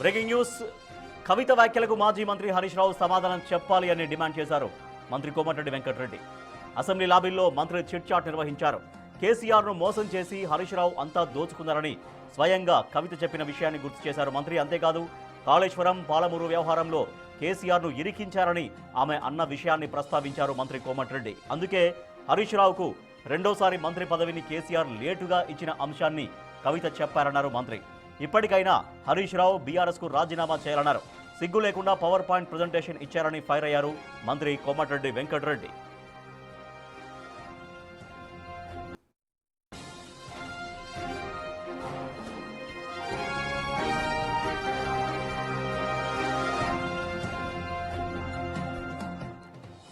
Breaking news. కవిత వ్యాఖ్యలకు మాజీ మంత్రి హరీష్ రావు సమాధానం చెప్పాలి అని డిమాండ్ చేశారు మంత్రి కోమటిరెడ్డి వెంకటరెడ్డి. అసెంబ్లీ లాబీల్లో మంత్రి చిట్ చాట్ నిర్వహించారు. కేసీఆర్ను మోసం చేసి హరీష్ రావు అంతా దోచుకున్నారని స్వయంగా కవిత చెప్పిన విషయాన్ని గుర్తు చేశారు మంత్రి. అంతేకాదు కాళేశ్వరం పాలమూరు వ్యవహారంలో కేసీఆర్ను ఇరికించారని ఆమె అన్న విషయాన్ని ప్రస్తావించారు మంత్రి కోమటిరెడ్డి. అందుకే హరీష్ రావుకు రెండోసారి మంత్రి పదవిని కేసీఆర్ లేటుగా ఇచ్చిన అంశాన్ని కవిత చెప్పారన్నారు మంత్రి. ఇప్పటికైనా హరీష్ రావు బీఆర్ఎస్కు రాజీనామా చేయాలన్నారు. సిగ్గు లేకుండా పవర్ పాయింట్ ప్రజెంటేషన్ ఇచ్చారని ఫైర్ అయ్యారు మంత్రి కోమటిరెడ్డి వెంకటరెడ్డి.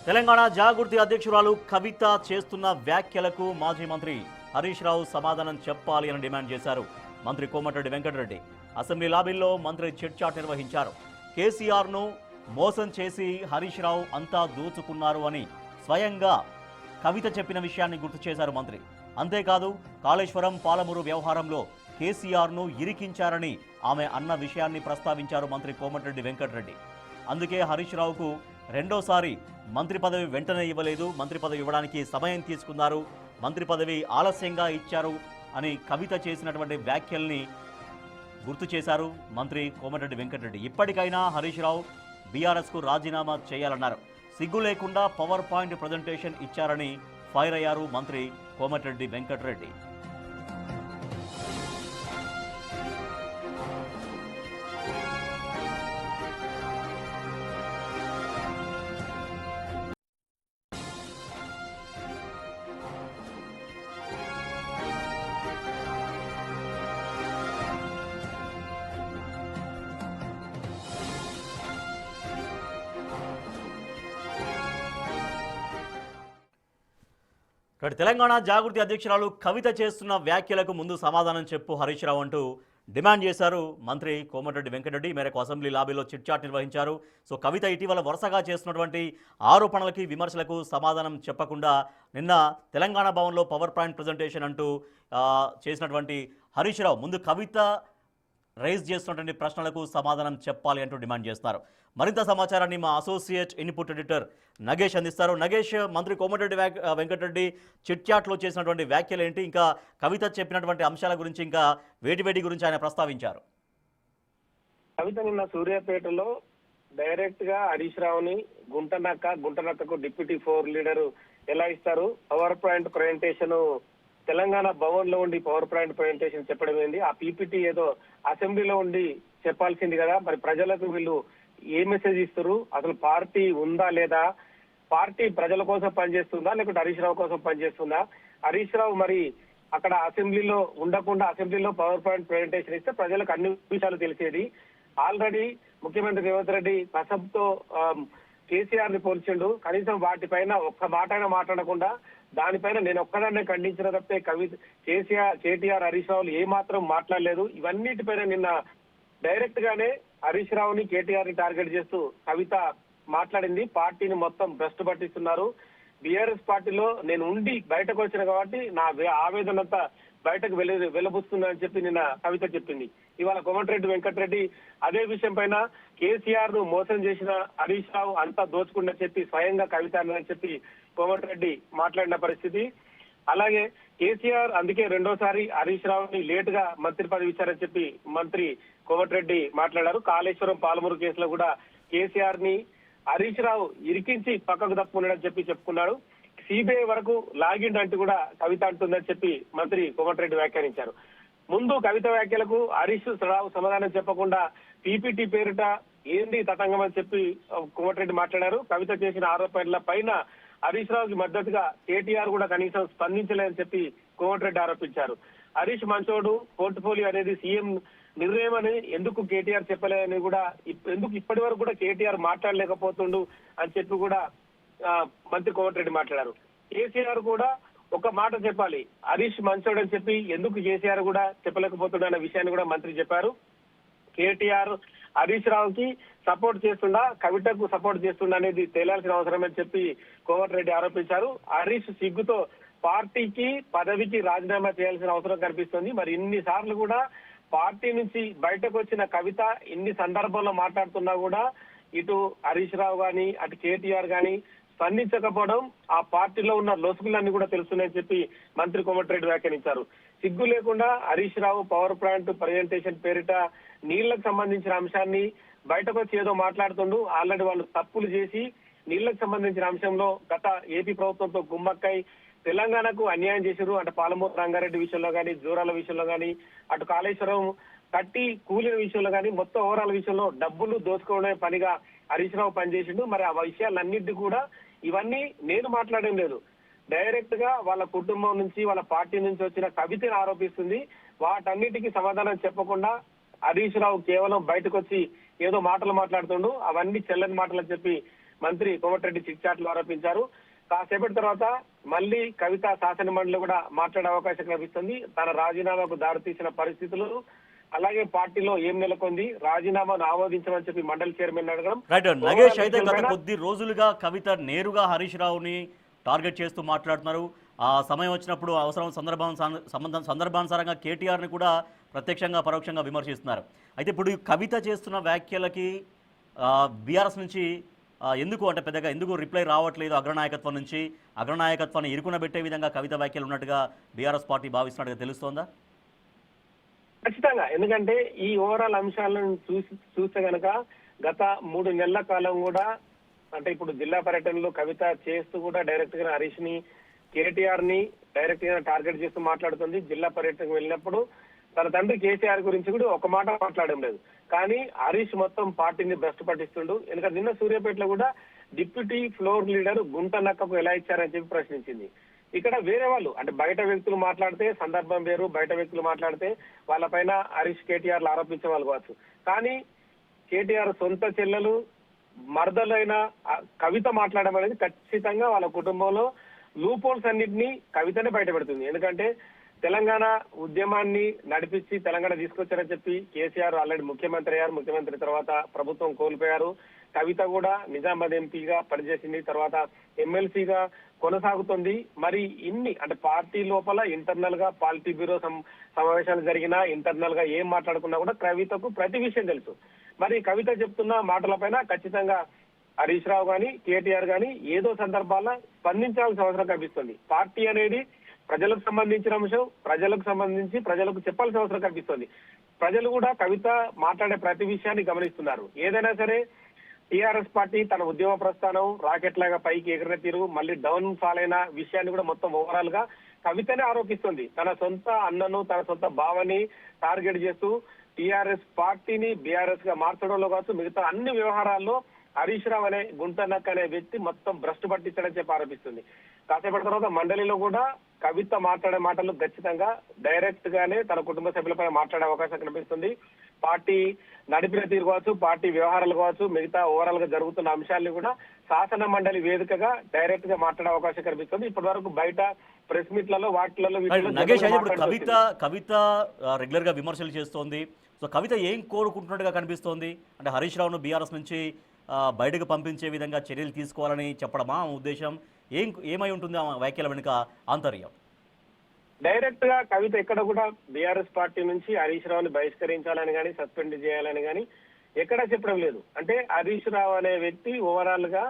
తెలంగాణ జాగృతి అధ్యక్షురాలు కవిత చేస్తున్న వ్యాఖ్యలకు మాజీ మంత్రి హరీష్ రావు సమాధానం చెప్పాలి అని డిమాండ్ చేశారు మంత్రి కోమటిరెడ్డి వెంకటరెడ్డి. అసెంబ్లీ లాబీల్లో మంత్రి చిట్ చాట్ నిర్వహించారు. కేసీఆర్ను మోసం చేసి హరీష్ రావు అంతా దోచుకున్నారు అని స్వయంగా కవిత చెప్పిన విషయాన్ని గుర్తు చేశారు మంత్రి. అంతేకాదు కాళేశ్వరం పాలమూరు వ్యవహారంలో కేసీఆర్ను ఇరికించారని ఆమె అన్న విషయాన్ని ప్రస్తావించారు మంత్రి కోమటిరెడ్డి వెంకటరెడ్డి. అందుకే హరీష్ రావుకు రెండోసారి మంత్రి పదవి వెంటనే ఇవ్వలేదు, మంత్రి పదవి ఇవ్వడానికి సమయం తీసుకున్నారు, మంత్రి పదవి ఆలస్యంగా ఇచ్చారు అని కవిత చేసినటువంటి వ్యాఖ్యల్ని గుర్తు చేశారు మంత్రి కోమటిరెడ్డి వెంకటరెడ్డి. ఇప్పటికైనా హరీష్ రావు బీఆర్ఎస్కు రాజీనామా చేయాలన్నారు. సిగ్గు లేకుండా పవర్ పాయింట్ ప్రజెంటేషన్ ఇచ్చారని ఫైర్ అయ్యారు మంత్రి కోమటిరెడ్డి వెంకటరెడ్డి. తెలంగాణ జాగృతి అధ్యక్షురాలు కవిత చేస్తున్న వ్యాఖ్యలకు ముందు సమాధానం చెప్పు హరీష్ రావు అంటూ డిమాండ్ చేశారు మంత్రి కోమటిరెడ్డి వెంకటరెడ్డి. మేరకు అసెంబ్లీ లాబీలో చిట్ చాట్ నిర్వహించారు. సో కవిత ఇటీవల వరుసగా చేస్తున్నటువంటి ఆరోపణలకి విమర్శలకు సమాధానం చెప్పకుండా నిన్న తెలంగాణ భవన్లో పవర్ పాయింట్ ప్రజెంటేషన్ అంటూ చేసినటువంటి హరీష్ రావు ముందు కవిత రైజ్ చేస్తున్నటువంటి ప్రశ్నలకు సమాధానం చెప్పాలి అంటూ డిమాండ్ చేస్తున్నారు. మరింత సమాచారాన్ని మా అసోసియేట్ ఇన్పుట్ ఎడిటర్ నగేష్ అందిస్తారు. నగేష్, మంత్రి కోమటిరెడ్డి వెంకటరెడ్డి చిట్ చాట్లో చేసినటువంటి వ్యాఖ్యలు ఏంటి, ఇంకా కవిత చెప్పినటువంటి అంశాల గురించి, ఇంకా వేటి గురించి ఆయన ప్రస్తావించారు? కవిత నిన్న సూర్యాపేటలో డైరెక్ట్ గా హరీష్ రావుని గుంటనక్కకు డిప్యూటీ 4 లీడర్ ఎలా ఇస్తారు, power point presentation Telangana Bhavan లో ఉండి పవర్ పాయింట్ ప్రజెంటేషన్ చెప్పడం ఏంది, ఆ పీపీటీ ఏదో అసెంబ్లీలో ఉండి చెప్పాల్సింది కదా, మరి ప్రజలకు వీళ్ళు ఏ మెసేజ్ ఇస్తారు, అసలు పార్టీ ఉందా లేదా, పార్టీ ప్రజల కోసం పనిచేస్తుందా లేకుంటే హరీష్ రావు కోసం పనిచేస్తుందా, హరీష్ రావు మరి అక్కడ అసెంబ్లీలో ఉండకుండా అసెంబ్లీలో పవర్ పాయింట్ ప్రజెంటేషన్ ఇస్తే ప్రజలకు అన్ని విషయాలు తెలిసేది. ఆల్రెడీ ముఖ్యమంత్రి రేవంత్ రెడ్డి కసబ్తో కేసీఆర్ ని పోల్చిండు, కనీసం వాటిపైన ఒక్క మాట అయినా మాట్లాడకుండా దానిపైన నేను ఒక్కదాన్నే ఖండించిన తప్పితే కేటీఆర్ హరీష్ రావులు ఏ మాత్రం మాట్లాడలేదు. ఇవన్నిటిపైన నిన్న డైరెక్ట్ గానే హరీష్ రావుని కేటీఆర్ ని టార్గెట్ చేస్తూ కవిత మాట్లాడింది. పార్టీని మొత్తం భ్రష్టు పట్టిస్తున్నారు, బీఆర్ఎస్ పార్టీలో నేను ఉండి బయటకు వచ్చిన కాబట్టి నా ఆవేదన అంతా బయటకు వెళ్లబుస్తున్నా అని చెప్పి నిన్న కవిత చెప్పింది. ఇవాళ కోమటిరెడ్డి వెంకటరెడ్డి అదే విషయం పైన కేసీఆర్ ను మోసం చేసిన హరీష్ రావు అంతా దోచుకుందని చెప్పి స్వయంగా కవిత అని చెప్పి కోమటిరెడ్డి మాట్లాడిన పరిస్థితి. అలాగే కేసీఆర్ అందుకే రెండోసారి హరీష్ రావుని లేట్ గా మంత్రి పదవి ఇచ్చారని చెప్పి మంత్రి కోమటిరెడ్డి మాట్లాడారు. కాళేశ్వరం పాలమూరు కేసులో కూడా కేసీఆర్ ని హరీష్ రావు ఇరికించి పక్కకు తప్పుకున్నాడని చెప్పి చెప్పుకున్నాడు. సిబిఐ వరకు లాగిండ్ అంటూ కూడా కవిత అంటుందని చెప్పి మంత్రి కోమటిరెడ్డి వ్యాఖ్యానించారు. ముందు కవిత వ్యాఖ్యలకు హరీష్ రావు సమాధానం చెప్పకుండా పీపీటీ పేరిట ఏంది తతంగం అని చెప్పి కోమటిరెడ్డి మాట్లాడారు. కవిత చేసిన ఆరోపణల పైన హరీష్ రావుకి మద్దతుగా కేటీఆర్ కూడా కనీసం స్పందించలేదని చెప్పి కోమటిరెడ్డి ఆరోపించారు. హరీష్ మంచోడు, పోర్ట్ఫోలియో అనేది సీఎం నిర్ణయం అని ఎందుకు కేటీఆర్ చెప్పలేదని కూడా, ఎందుకు ఇప్పటి వరకు కూడా కేటీఆర్ మాట్లాడలేకపోతుండు అని చెప్పి కూడా మంత్రి కోమటిరెడ్డి మాట్లాడారు. కేసీఆర్ కూడా ఒక మాట చెప్పాలి, హరీష్ మంచోడు అని చెప్పి ఎందుకు కేసీఆర్ కూడా చెప్పలేకపోతుండ అన్న విషయాన్ని కూడా మంత్రి చెప్పారు. కేటీఆర్ హరీష్ రావుకి సపోర్ట్ చేస్తుండా కవితకు సపోర్ట్ చేస్తుండా అనేది తేలాల్సిన అవసరం అని చెప్పి కోమటిరెడ్డి ఆరోపించారు. హరీష్ సిగ్గుతో పార్టీకి పదవికి రాజీనామా చేయాల్సిన అవసరం కనిపిస్తుంది. మరి ఇన్ని సార్లు కూడా పార్టీ నుంచి బయటకు వచ్చిన కవిత ఇన్ని సందర్భాల్లో మాట్లాడుతున్నా కూడా ఇటు హరీష్ రావు గాని అటు కేటీఆర్ గాని స్పందించకపోవడం ఆ పార్టీలో ఉన్న లొసుగులన్నీ కూడా తెలుస్తున్నాయని చెప్పి మంత్రి కోమటిరెడ్డి వ్యాఖ్యానించారు. సిగ్గు లేకుండా Harish Rao power plant presentation పేరిట నీళ్లకు సంబంధించిన అంశాన్ని బయటకు వచ్చి ఏదో మాట్లాడుతుండు. ఆల్రెడీ వాళ్ళు తప్పులు చేసి నీళ్లకు సంబంధించిన అంశంలో గత ఏపీ ప్రభుత్వంతో గుమ్మక్కై తెలంగాణకు అన్యాయం చేశారు. అటు పాలమూరు రంగారెడ్డి విషయంలో కానీ, జూరాల విషయంలో కానీ, అటు కాళేశ్వరం కట్టి కూలిన విషయంలో కానీ, మొత్తం ఓవరాల్ విషయంలో డబ్బులు దోచుకోవడమే పనిగా హరీష్ రావు పనిచేసిండు. మరి ఆ విషయాలన్నింటి కూడా ఇవన్నీ నేను మాట్లాడడం లేదు, డైరెక్ట్ గా వాళ్ళ కుటుంబం నుంచి వాళ్ళ పార్టీ నుంచి వచ్చిన కవితను ఆరోపిస్తుంది. వాటన్నిటికీ సమాధానం చెప్పకుండా హరీష్ రావు కేవలం బయటకు వచ్చి ఏదో మాటలు మాట్లాడుతుండు. అవన్నీ చెల్లని మాటలు అని చెప్పి మంత్రి కోమటిరెడ్డి చిట్చాట్లు ఆరోపించారు. కాసేపటి తర్వాత మళ్ళీ కవిత శాసన మండలి కూడా మాట్లాడే అవకాశం కనిపిస్తుంది. తన రాజీనామాకు దారితీసిన పరిస్థితులు, అలాగే పార్టీలో ఏం నెలకొంది, రాజీనామాను ఆమోదించమని చెప్పి మండలి చైర్మన్ అడగడం. రైట్ నగేష్, అయితే గత కొద్ది రోజులుగా కవిత నేరుగా హరీష్ రావుని టార్గెట్ చేస్తూ మాట్లాడుతున్నారు. ఆ సమయం వచ్చినప్పుడు అవసరం సందర్భానుసారంగా కేటీఆర్ని కూడా ప్రత్యక్షంగా పరోక్షంగా విమర్శిస్తున్నారు. అయితే ఇప్పుడు ఈ కవిత చేస్తున్న వ్యాఖ్యలకి బీఆర్ఎస్ నుంచి ఎందుకు అంటే పెద్దగా ఎందుకు రిప్లై రావట్లేదు? అగ్రనాయకత్వం నుంచి అగ్రనాయకత్వాన్ని ఇరుకునబెట్టే విధంగా కవిత వ్యాఖ్యలు ఉన్నట్టుగా బీఆర్ఎస్ పార్టీ భావిస్తున్నట్టుగా తెలుస్తోందా? ఖచ్చితంగా, ఎందుకంటే ఈ ఓవరాల్ అంశాలను చూస్తే గనక గత 3 నెలల కాలం కూడా, అంటే ఇప్పుడు జిల్లా పర్యటనలో కవిత చేస్తూ కూడా డైరెక్ట్ గా హరీష్ ని, కేటీఆర్ ని డైరెక్ట్ గా టార్గెట్ చేస్తూ మాట్లాడుతుంది. జిల్లా పర్యటనకు వెళ్ళినప్పుడు తన తండ్రి కేసీఆర్ గురించి కూడా ఒక మాట మాట్లాడడం లేదు. కానీ హరీష్ మొత్తం పార్టీని భ్రష్టు పట్టిస్తుండు. ఎందుకంటే నిన్న సూర్యాపేటలో కూడా డిప్యూటీ ఫ్లోర్ లీడర్ గుంట నక్కకు ఎలా ఇచ్చారని చెప్పి ప్రశ్నించింది. ఇక్కడ వేరే వాళ్ళు అంటే బయట వ్యక్తులు మాట్లాడితే సందర్భం వేరు, బయట వ్యక్తులు మాట్లాడితే వాళ్ళపైన హరీష్ కేటీఆర్లు ఆరోపించే వాళ్ళు కావచ్చు. కానీ కేటీఆర్ సొంత చెల్లెలు మరదలైన కవిత మాట్లాడడం అనేది ఖచ్చితంగా వాళ్ళ కుటుంబంలో లూపోల్స్ అన్నింటినీ కవితనే బయట పెడుతుంది. ఎందుకంటే తెలంగాణ ఉద్యమాన్ని నడిపించి తెలంగాణ తీసుకొచ్చారని చెప్పి కేసీఆర్ ఆల్రెడీ ముఖ్యమంత్రి అయ్యారు. ముఖ్యమంత్రి తర్వాత ప్రభుత్వం కోల్పోయారు. కవిత కూడా నిజామాబాద్ ఎంపీగా పనిచేసింది, తర్వాత ఎమ్మెల్సీగా కొనసాగుతుంది. మరి ఇన్ని అంటే పార్టీ లోపల ఇంటర్నల్ గా పార్టీ బ్యూరో సమావేశాలు జరిగినా, ఇంటర్నల్ గా ఏం మాట్లాడుకున్నా కూడా కవితకు ప్రతి విషయం తెలుసు. మరి కవిత చెప్తున్న మాటలపైన ఖచ్చితంగా హరీష్ రావు గాని, కేటీఆర్ గాని ఏదో సందర్భాల్లో స్పందించాల్సిన అవసరం కనిపిస్తుంది. పార్టీ అనేది ప్రజలకు సంబంధించిన అంశం, ప్రజలకు చెప్పాల్సిన అవసరం కనిపిస్తుంది. ప్రజలు కూడా కవిత మాట్లాడే ప్రతి విషయాన్ని గమనిస్తున్నారు. ఏదైనా సరే టీఆర్ఎస్ పార్టీ తన ఉద్యమ ప్రస్థానం రాకెట్ లాగా పైకి ఎగిరిన తీరు, మళ్ళీ డౌన్ ఫాల్ అయిన విషయాన్ని కూడా మొత్తం ఓవరాల్ గా కవితనే ఆరోపిస్తుంది. తన సొంత అన్నను, తన సొంత భావని టార్గెట్ చేస్తూ టీఆర్ఎస్ పార్టీని బీఆర్ఎస్ గా మార్చడంలో కావచ్చు, మిగతా అన్ని వ్యవహారాల్లో హరీష్ రావు అనే గుంటనక్క అనే వ్యక్తి మొత్తం భ్రష్టు పట్టించడని చెప్పి ఆరోపిస్తుంది. కాసేపటి తర్వాత మండలిలో కూడా కవిత మాట్లాడే మాటలు ఖచ్చితంగా డైరెక్ట్ గానే తన కుటుంబ సభ్యులపై మాట్లాడే అవకాశం కనిపిస్తుంది. పార్టీ నడిపిన తీరు కావచ్చు, పార్టీ వ్యవహారాలు కావచ్చు, మిగతా ఓవరాల్ గా జరుగుతున్న అంశాలను కూడా శాసన మండలి వేదికగా డైరెక్ట్ గా మాట్లాడే అవకాశం కనిపిస్తుంది. ఇప్పటి వరకు బయట ప్రెస్ మీట్లలో వాటిలలో కవిత రెగ్యులర్ గా విమర్శలు చేస్తోంది. సో కవిత ఏం కోరుకుంటున్నట్టుగా కనిపిస్తోంది? అంటే హరీష్ రావును బీఆర్ఎస్ నుంచి బయటకు పంపించే విధంగా చర్యలు తీసుకోవాలని చెప్పడమా ఉద్దేశం? ఏమై ఉంటుంది ఆ వ్యాఖ్యల వెనుక ఆంతర్యం? డైరెక్ట్ గా కవిత ఎక్కడ కూడా బీఆర్ఎస్ పార్టీ నుంచి హరీష్ రావుని బహిష్కరించాలని కానీ, సస్పెండ్ చేయాలని కానీ ఎక్కడా చెప్పడం లేదు. అంటే హరీష్ రావు అనే వ్యక్తి ఓవరాల్ గా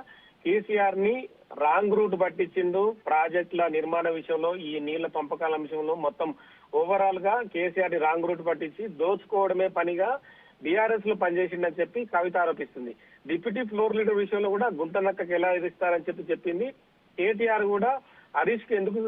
కేసీఆర్ ని రాంగ్ రూట్ పట్టించిండు. ప్రాజెక్టుల నిర్మాణ విషయంలో, ఈ నీళ్ల పంపకాల విషయంలో మొత్తం ఓవరాల్ గా కేసీఆర్ ని రాంగ్ రూట్ పట్టించి దోచుకోవడమే పనిగా బీఆర్ఎస్ లో పనిచేసిందని చెప్పి కవిత ఆరోపిస్తుంది. డిప్యూటీ ఫ్లోర్ లీడర్ విషయంలో కూడా గుంటనక్కకి ఎలా ఎదిరిస్తారని చెప్పి చెప్పింది. కేటీఆర్ కూడా హరీష్ కి ఎందుకు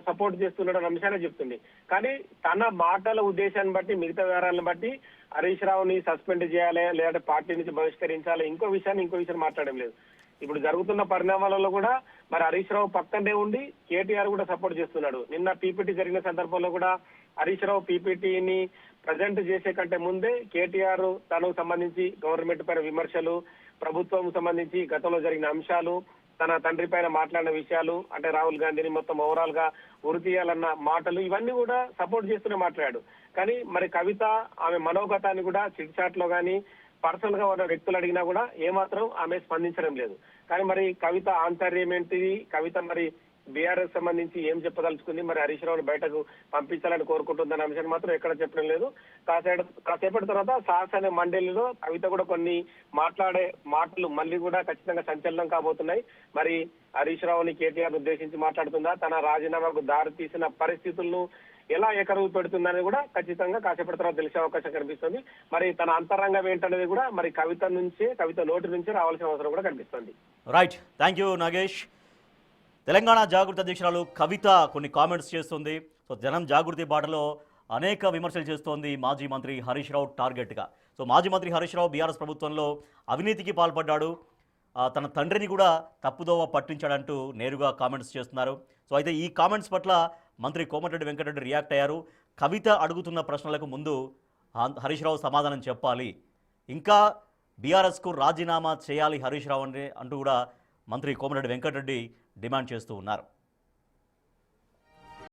సపోర్ట్ చేస్తున్నాడు అనే అంశాన్ని చెప్తుంది. కానీ తన మాటల ఉద్దేశాన్ని బట్టి, మిగతా వ్యవహారాలను బట్టి హరీష్ రావుని సస్పెండ్ చేయాలి, లేదంటే పార్టీ నుంచి బహిష్కరించాలి, ఇంకో విషయం మాట్లాడడం లేదు. ఇప్పుడు జరుగుతున్న పరిణామాలలో కూడా మరి హరీష్ రావు పక్కనే ఉండి కేటీఆర్ కూడా సపోర్ట్ చేస్తున్నాడు. నిన్న పీపీటీ జరిగిన సందర్భంలో కూడా హరీష్ రావు పీపీటీని ప్రజెంట్ చేసే కంటే ముందే కేటీఆర్ తనకు సంబంధించి గవర్నమెంట్ పైన విమర్శలు, ప్రభుత్వం సంబంధించి గతంలో జరిగిన అంశాలు, తన తండ్రి పైన మాట్లాడిన విషయాలు, అంటే రాహుల్ గాంధీని మొత్తం ఓవరాల్ గా ఉరి తీయాలన్న మాటలు, ఇవన్నీ కూడా సపోర్ట్ చేస్తూనే మాట్లాడాడు. కానీ మరి కవిత ఆమె మనోగతాన్ని కూడా చిట్ చాట్ లో గానీ, పర్సనల్ గా ఉన్న వ్యక్తులు అడిగినా కూడా ఏమాత్రం ఆమె స్పందించడం లేదు. కానీ మరి కవిత ఆంతర్యం ఏంటిది, కవిత మరి బీఆర్ఎస్ సంబంధించి ఏం చెప్పదలుచుకుంది, మరి హరీష్ రావుని బయటకు పంపించాలని కోరుకుంటుందనే అంశాన్ని మాత్రం ఎక్కడ చెప్పడం లేదు. కాసేపటి తర్వాత శాసన మండలిలో కవిత కూడా కొన్ని మాట్లాడే మాటలు మళ్ళీ కూడా ఖచ్చితంగా సంచలనం కాబోతున్నాయి. మరి హరీష్ రావుని కేటీఆర్ ఉద్దేశించి మాట్లాడుతుందా, తన రాజీనామాకు దారి తీసిన పరిస్థితులను ఎలా ఏకరువు పెడుతుందని కూడా ఖచ్చితంగా కాసేపటి తర్వాత తెలిసే అవకాశం కనిపిస్తుంది. మరి తన అంతరంగం ఏంటనేది కూడా మరి కవిత నోటి నుంచే రావాల్సిన అవసరం కూడా కనిపిస్తుంది. Right, thank you Nagesh. Telangana Jagruthi అధ్యక్షురాలు కవిత కొన్ని కామెంట్స్ చేస్తుంది. సో జనం జాగృతి బాటలో అనేక విమర్శలు చేస్తోంది మాజీ మంత్రి హరీష్ రావు టార్గెట్గా. సో మాజీ మంత్రి హరీష్ రావు బీఆర్ఎస్ ప్రభుత్వంలో అవినీతికి పాల్పడ్డాడు, తన తండ్రిని కూడా తప్పుదోవ పట్టించాడంటూ నేరుగా కామెంట్స్ చేస్తున్నారు. సో అయితే ఈ కామెంట్స్ పట్ల మంత్రి కోమటిరెడ్డి వెంకటరెడ్డి రియాక్ట్ అయ్యారు. కవిత అడుగుతున్న ప్రశ్నలకు ముందు హరీష్ రావు సమాధానం చెప్పాలి, ఇంకా బీఆర్ఎస్కు రాజీనామా చేయాలి హరీష్ రావు అంటూ కూడా మంత్రి కోమటిరెడ్డి వెంకటరెడ్డి డిమాండ్ చేస్తూ ఉన్నారు.